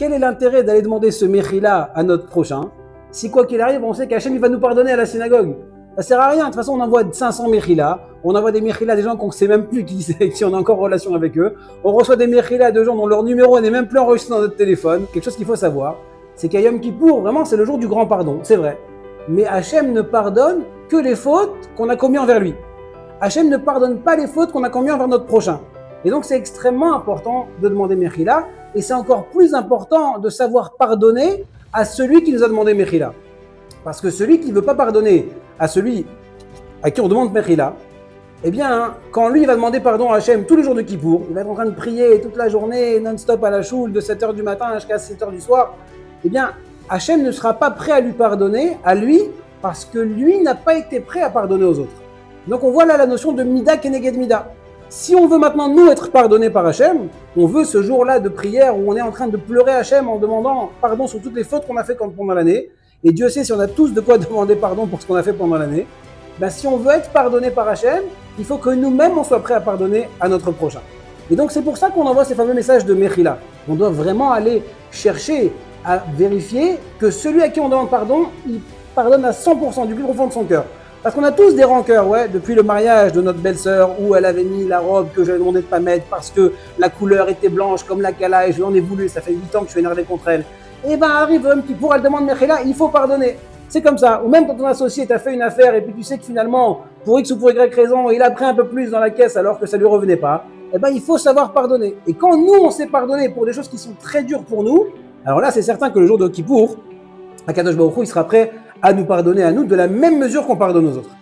quel est l'intérêt d'aller demander ce mérila à notre prochain si quoi qu'il arrive, on sait qu'Hachem il va nous pardonner à la synagogue? Ça sert à rien. De toute façon, on envoie 500 mérila, on envoie des mérila à des gens qu'on ne sait même plus si on est encore en relation avec eux. On reçoit des mérila de gens dont leur numéro n'est même plus enregistré dans notre téléphone. Quelque chose qu'il faut savoir, c'est qu'à Yom Kippour, vraiment, c'est le jour du grand pardon, c'est vrai. Mais Hachem ne pardonne que les fautes qu'on a commises envers lui. Hachem ne pardonne pas les fautes qu'on a commises envers notre prochain. Et donc, c'est extrêmement important de demander mérila, et c'est encore plus important de savoir pardonner à celui qui nous a demandé mérila. Parce que celui qui ne veut pas pardonner à celui à qui on demande mérila, eh bien, quand lui va demander pardon à Hachem tous les jours de Kippour, il va être en train de prier toute la journée, non-stop à la choule, de 7h du matin jusqu'à 7h du soir, eh bien, Hachem ne sera pas prêt à lui pardonner, à lui, parce que lui n'a pas été prêt à pardonner aux autres. Donc on voit là la notion de mida keneged mida. Si on veut maintenant nous être pardonnés par Hachem, on veut ce jour-là de prière où on est en train de pleurer Hachem en demandant pardon sur toutes les fautes qu'on a fait pendant l'année, et Dieu sait si on a tous de quoi demander pardon pour ce qu'on a fait pendant l'année, ben si on veut être pardonné par Hachem, il faut que nous-mêmes on soit prêts à pardonner à notre prochain. Et donc c'est pour ça qu'on envoie ces fameux messages de Mechila. On doit vraiment aller chercher à vérifier que celui à qui on demande pardon, il pardonne à 100% du plus profond de son cœur. Parce qu'on a tous des rancœurs, ouais, depuis le mariage de notre belle-sœur où elle avait mis la robe que j'avais demandé de pas mettre parce que la couleur était blanche comme la kala et je lui en ai voulu, ça fait 8 ans que je suis énervé contre elle. Et ben arrive un petit pour elle demande Mechila, il faut pardonner. C'est comme ça. Ou même quand ton associé t'a fait une affaire et puis tu sais que finalement, pour X ou pour Y raison, il a pris un peu plus dans la caisse alors que ça lui revenait pas, eh ben il faut savoir pardonner. Et quand nous on sait pardonner pour des choses qui sont très dures pour nous, alors là c'est certain que le jour de Kippour, Akadosh Baruch Hu, il sera prêt à nous pardonner à nous de la même mesure qu'on pardonne aux autres.